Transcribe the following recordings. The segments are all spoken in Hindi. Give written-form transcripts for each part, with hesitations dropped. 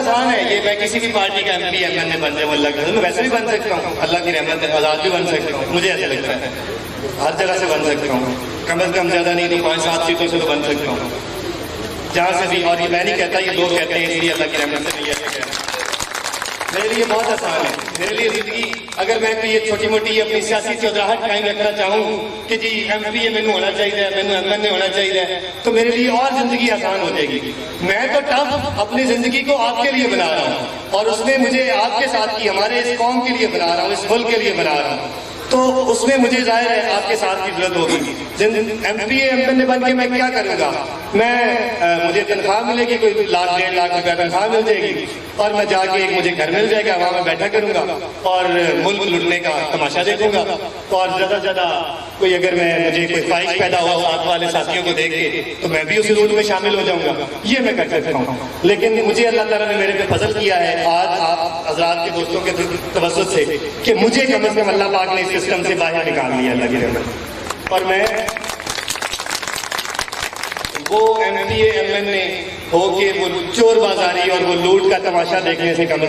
आसान है ये, मैं किसी भी पार्टी का MP MLA बनने वाला मैं वैसे भी बन सकता हूँ, अल्लाह की रहमत है, आजाद भी बन सकता हूँ, मुझे ऐसा लगता है हर जगह से बन सकता हूँ, कम से कम ज्यादा नहीं तो 5-7 सीटों से तो बन सकता हूँ जहां से भी। और ये मैं नहीं कहता, ये लोग कहते हैं, इसलिए अल्लाह की रहमत से नहीं कहता। मेरे लिए बहुत आसान है, मेरे लिए जिंदगी अगर मैं ये छोटी मोटी अपनी सियासी चौधराहट कायम रखना चाहूँ कि जी MP मैनू होना चाहिए, मैनू MLA होना चाहिए, तो मेरे लिए और जिंदगी आसान हो जाएगी। मैं तो टफ अपनी जिंदगी को आपके लिए बना रहा हूँ और उसमें मुझे आपके साथ की हमारे इस कौम के लिए बना रहा हूँ, इस मुल्क के लिए बना रहा हूँ, तो उसमें मुझे जाहिर है आपके साथ की जरूरत होगी। MP MLA बन के मैं क्या करूंगा? मैं मुझे तनख्वाह मिलेगी, कोई 1-1.5 लाख रुपया तनख्वाह मिल जाएगी और मैं जाके एक मुझे घर मिल जाएगा, वहां मैं बैठा करूंगा और मुल्क लुटने का तमाशा देखूंगा। और ज्यादा से ज्यादा कोई अगर मुझे कोई ख्वाहिश पैदा हुआ साथ वाले साथियों को देख के तो मैं भी उस रूट में शामिल हो जाऊंगा, ये मैं कर सकता हूँ। लेकिन मुझे अल्लाह ताला ने मेरे पे फजल किया है आज आप हजरात के दोस्तों के तवज्जुह से कि मुझे कम से कम अल्लाह पाक ने इस सिस्टम से बाहर निकाल लिया अल्लाह की रहमत। और मैं वो MP MLA होके वो चोर बाजारी और वो लूट का तमाशा देखने से कम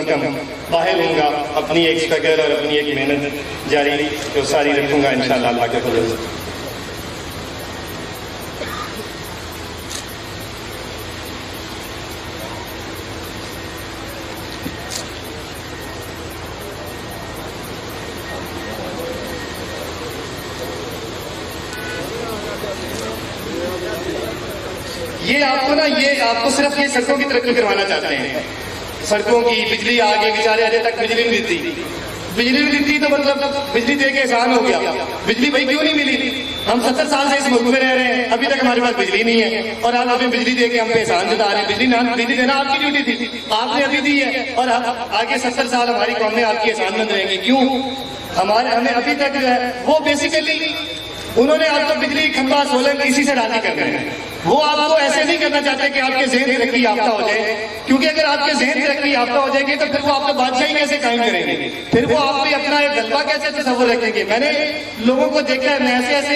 बाहर होऊंगा, अपनी एक स्ट्रगल और अपनी एक मेहनत जारी जो सारी रखूंगा इंशाअल्लाह अल्लाह के फजल से। ये आपको सिर्फ ये सड़कों की तरक्की करवाना चाहते हैं, सड़कों की, बिजली आ गई, बेचारे अजय तक बिजली नहीं देती, बिजली नहीं देती तो मतलब बिजली दे के एहसान हो गया। बिजली भाई क्यों नहीं मिली? हम 70 साल से इस मुल्क में रह रहे हैं, अभी तक हमारे पास बिजली नहीं है और आप हमें बिजली दे के हम पे एहसान जता रहे हैं। बिजली देना आपकी ड्यूटी थी, आपने अभी दी है और अब आगे 70 साल हमारी कौम में आपकी एहसानमंद रहेंगे। क्यों? हमें अभी तक जो है वो बेसिकली उन्होंने आपको बिजली खंबा सोलर इसी से राजी कर रहे हैं। वो आपको ऐसे नहीं करना चाहते कि आपके ज़हन तरक्की याफ्ता हो जाए, क्योंकि अगर आपके ज़हन तरक्की याफ्ता हो जाएगी तो फिर वो आपको बादशाही कैसे कायम करेंगे, फिर वो आप पे अपना एक गलबा कैसे तस्वर रखेंगे। मैंने लोगों को देखा है, मैं ऐसे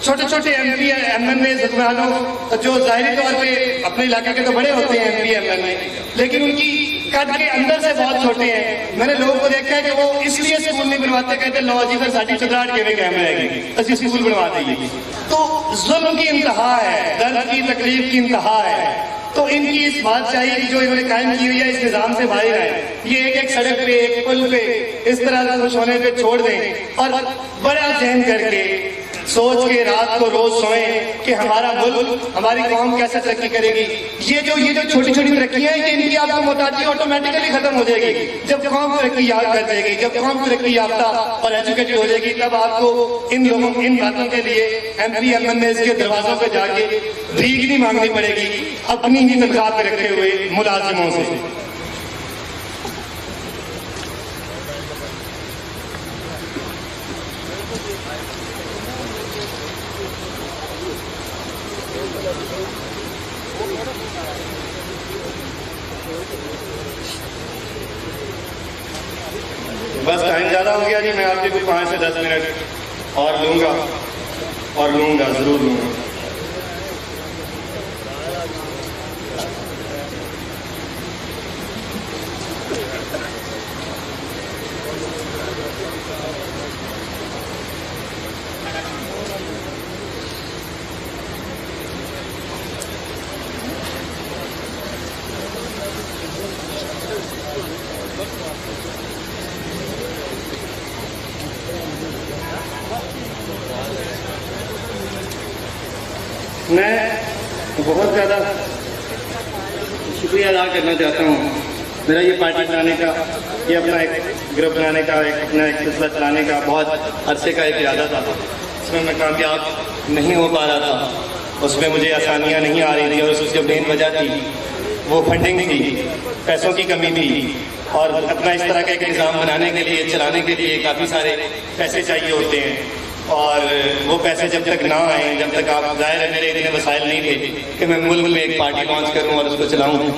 छोटे छोटे MP MLA हुक्मरानों जो जाहिरी तौर पे अपने इलाके के तो बड़े होते हैं MP MLA, लेकिन उनकी कद के अंदर से बहुत छोटे हैं। मैंने लोगों को देखा है कि वो इसलिए स्कूल नहीं बनवाते, कहते लो जी फिर साड़ी चौधराहट के कायम रहेगी, असली स्कूल बनवा देंगे। तो जुल्म की इंतहा है, दर्द की तकलीफ की इंतहा है। तो इनकी इस बादशाही जो इन्होंने कायम की हुई है, इस निजाम से बाहर आए, ये एक सड़क पे, एक पुल पे इस तरह से खुश होने पे छोड़ दें और बड़ा जहन करके सोच के रात को रोज सोए कि हमारा मुल्क, हमारी कौम कैसे तरक्की करेगी। ये जो छोटी छोटी तरक्कियां हैं, इनकी आपको मोहताजी ऑटोमेटिकली खत्म हो जाएगी जब कौम तरक्की याद कर जाएगी। जब कौम तरक्की याफ्ता और एजुकेटेड हो जाएगी, तब आपको इन बातों के लिए MP MLA के दरवाजों पे जाके भीख नहीं मांगनी पड़ेगी अपनी ही तनख्वाह पे रखे हुए मुलाजिमों से। बस टाइम ज्यादा हो गया जी, मैं आपके कुछ 5 से 10 मिनट और लूंगा जरूर लूंगा। मैं बहुत ज़्यादा शुक्रिया अदा करना चाहता हूँ। मेरा ये पार्टी बनाने का, ये अपना एक ग्रुप बनाने का, अपना एक सिलसिला चलाने का बहुत अरसे का एक इरादा था। उसमें मैं कामयाब नहीं हो पा रहा था, उसमें मुझे आसानियाँ नहीं आ रही थी और उसकी जो मेन वजह थी वो फंडिंग थी, पैसों की कमी थी और अपना इस तरह का एक निज़ाम बनाने के लिए, चलाने के लिए काफ़ी सारे पैसे चाहिए होते हैं और वो पैसे जब तक ना आए, जब तक आप, जाहिर है मेरे इतने वसाइल नहीं थे कि मैं मुल्क में एक पार्टी लॉन्च करूं और उसको चलाऊं,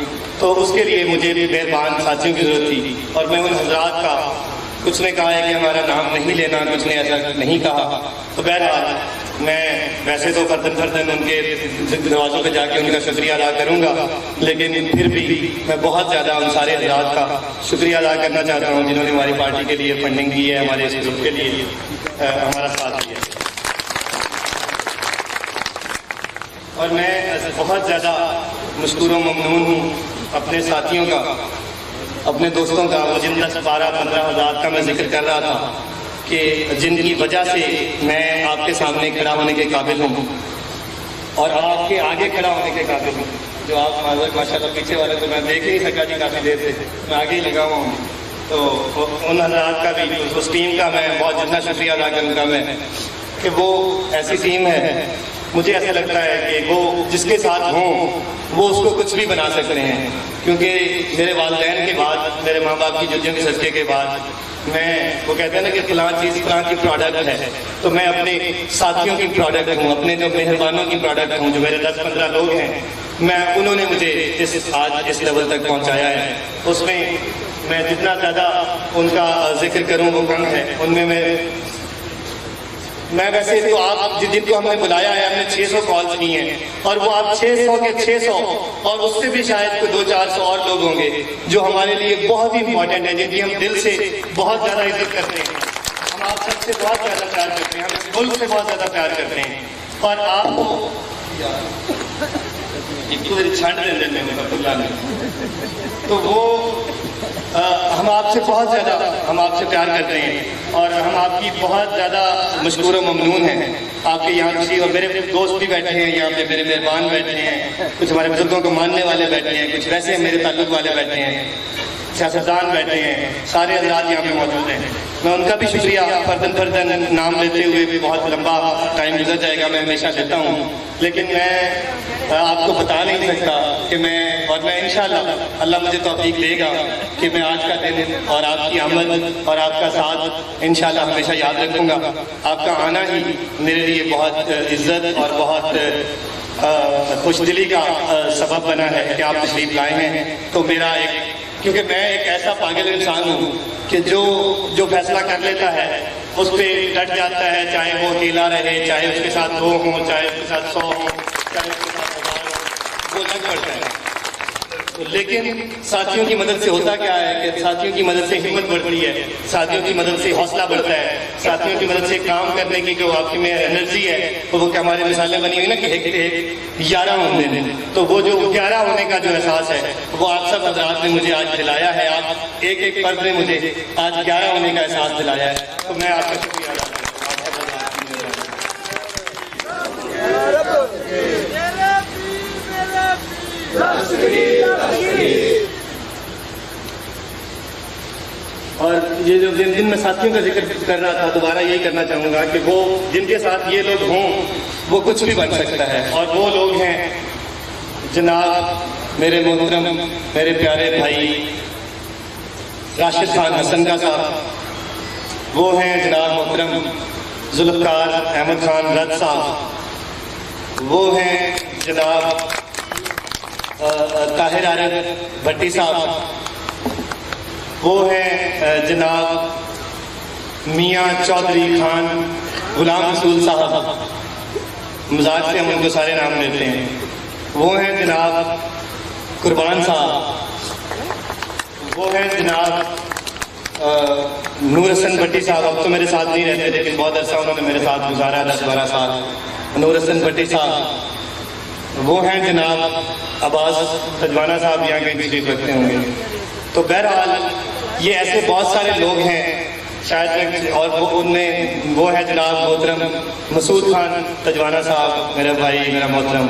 तो उसके लिए मुझे भी मेहरबान साथियों की जरूरत थी। और मैं उन हजरात का, कुछ ने कहा है कि हमारा नाम नहीं लेना, कुछ ने ऐसा नहीं कहा, तो बहरहाल मैं वैसे तो फर्दन उनके दरवाज़ों पे जाके उनका शुक्रिया अदा करूंगा, लेकिन फिर भी मैं बहुत ज़्यादा उन सारे हजरात का शुक्रिया अदा करना चाहता हूँ जिन्होंने हमारी पार्टी के लिए फंडिंग की है, हमारे इस ग्रुप के लिए हमारा साथ दिया। और मैं बहुत ज़्यादा मशकूर व ममनून हूँ अपने साथियों का, अपने दोस्तों का, वो जिन 10-12-15 हज़ार का मैं जिक्र कर रहा था कि जिनकी वजह से मैं आपके सामने खड़ा होने के काबिल हूँ और आपके आगे खड़ा होने के काबिल हूँ। जो आप माशाल्लाह पीछे वाले तो मैं देख ही नहीं सका जी, काफ़ी देर से मैं आगे ही लगा हुआ हूँ। तो उन हज़रात का भी, उस टीम का मैं बहुत जितना शुक्रिया अदा करूँगा मैं कि वो ऐसी टीम है, मुझे ऐसा लगता है कि वो जिसके साथ हों वो उसको कुछ भी बना सकते हैं। क्योंकि मेरे वालिदैन के बाद, मेरे माँ बाप की जुल्फों के सदक़े के बाद मैं, वो कहते हैं ना कि फलां चीज़ फलां की प्रोडक्ट है, तो मैं अपने साथियों की प्रोडक्ट हूँ, अपने जो मेहरबानों की प्रोडक्ट हूँ, जो मेरे 10-15 लोग हैं, मैं उन्होंने मुझे आज इस लेवल तक पहुँचाया है। उसमें मैं जितना ज़्यादा उनका जिक्र करूँ वो कम है। उनमें मैं वैसे तो आप जिनको हमने बुलाया है, हमने 600 कॉल्स की हैं और वो आप 600 के 600 और उससे भी शायद कोई 200-400 और लोग होंगे जो हमारे लिए बहुत ही इंपॉर्टेंट है, जिनकी हम दिल से बहुत ज़्यादा इज्जत करते हैं। हम आप सबसे बहुत ज़्यादा प्यार करते हैं, हम इस मुल्क से बहुत ज़्यादा प्यार करते हैं। और आपको छंड देते हैं तो वो हम आपसे बहुत ज़्यादा, हम आपसे प्यार करते हैं और हम आपकी बहुत ज़्यादा मशकूर व ममनून हैं। आपके यहाँ खुशी, और मेरे दोस्त भी बैठे हैं यहाँ पे, मेरे मेहमान बैठे हैं, कुछ हमारे बुजुर्गों को मानने वाले बैठे हैं, कुछ वैसे मेरे ताल्लुक वाले बैठे हैं, सियासतदान बैठे हैं, सारे हज़रात यहाँ पे मौजूद हैं। मैं उनका भी शुक्रिया फर्दन नाम लेते हुए भी बहुत लंबा टाइम गुजर जाएगा, मैं हमेशा लेता हूँ, लेकिन मैं आपको बता नहीं सकता कि मैं इंशाअल्लाह अल्लाह मुझे तौफीक देगा कि मैं आज का दिन और आपकी आमद और आपका साथ इंशाअल्लाह हमेशा याद रखूँगा। आपका आना ही मेरे लिए बहुत इज्जत और बहुत खुशदिली का सबब बना है कि आप तशरीफ लाए हैं। तो मेरा क्योंकि मैं एक ऐसा पागल इंसान हूँ कि जो फैसला कर लेता है उस पर डट जाता है, चाहे वो अकेला रहे, चाहे उसके साथ 2 हों, चाहे उसके साथ 100 हों, चाहे उसके साथ 1000 हो, वो लग पड़ता है। लेकिन साथियों की मदद से होता क्या है कि साथियों की मदद से हिम्मत बढ़ती है, साथियों की मदद से हौसला बढ़ता है, साथियों की मदद से काम करने की जो आपकी में एनर्जी है, तो वो क्या हमारी मिसालें बनी हुई ना कि एक 11 होने, तो वो जो 11 होने का जो एहसास है वो आप सब हज़रात ने मुझे आज दिलाया है। आप एक पर्द ने मुझे आज 11 होने का एहसास दिलाया है, तो मैं आपका शुक्रिया अदा करता हूँ। और ये जो जिन मैं साथियों का जिक्र कर रहा था, दोबारा यही करना चाहूँगा कि वो जिनके साथ ये लोग हों वो कुछ भी बन सकता है। और वो लोग हैं जनाब मेरे मोहतरम, मेरे प्यारे भाई राशिद खान हसन का साहब, वो हैं जनाब मोहतरम जुल्फ़कार अहमद खान रद साहब, वो हैं जनाब ताहिर आरिफ भट्टी साहब, वो हैं जनाब मियाँ चौधरी खान गुलाम रसूल साहब, मजाक से हम उनको सारे नाम देते हैं। वो हैं जनाब कुर्बान साहब, वो हैं जनाब नूर हसन भट्टी साहब। अब तो मेरे साथ नहीं रहते लेकिन बहुत अर्सा उन्होंने मेरे साथ गुजारा, 10-12 साल। नूर हसन भट्टी साहब, वो हैं जनाब अब्बास तजवाना साहब, यहाँ कहीं तशरीफ रखते होंगे। तो बहरहाल ये ऐसे बहुत सारे लोग हैं शायद, और उनमें वो है जनाब मोहतरम मसूद खान तजवाना साहब, मेरा भाई, मेरा मोहतरम।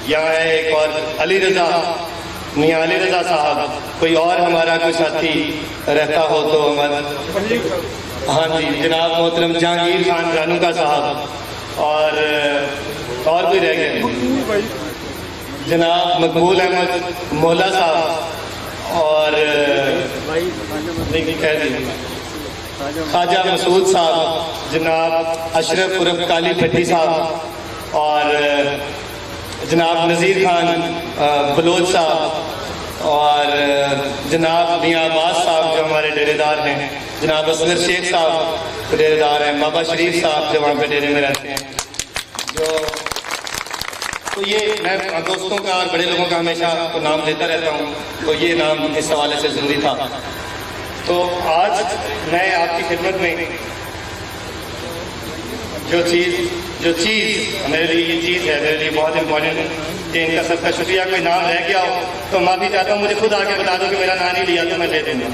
यहाँ है एक और अली रजा, मियाँ अली रजा साहब। कोई और हमारा कोई साथी रहता हो तो हमारा, हाँ जी, जनाब मोहतरम जहांगीर खान रानूका साहब, और कोई रह गए जनाब मकबूल अहमद मौला साहब, और ख्वाजा मसूद साहब, जनाब अशरफ उर्फ काली भट्टी साहब, और जनाब नज़ीर खान बलोच साहब, और जनाब मियाँ अब्बास साहब जो हमारे डेरेदार हैं, जनाब असगर शेख साहब डेरेदार हैं, बाबा शरीफ साहब जो वहाँ पे डेरे में रहते हैं, तो ये मैं दोस्तों का और बड़े लोगों का हमेशा तो नाम लेता रहता हूँ, तो ये नाम इस हवाले से ज़रूरी था। तो आज मैं आपकी खिदमत में जो चीज़ मेरे लिए ये चीज़ है, मेरे लिए बहुत इम्पोर्टेंट कि इनका सबका शुक्रिया। कोई नाम रह गया हो तो माफ़ी चाहता हूँ, मुझे खुद आके बता दो कि मेरा नाम नहीं लिया तो मैं ले दूँगा।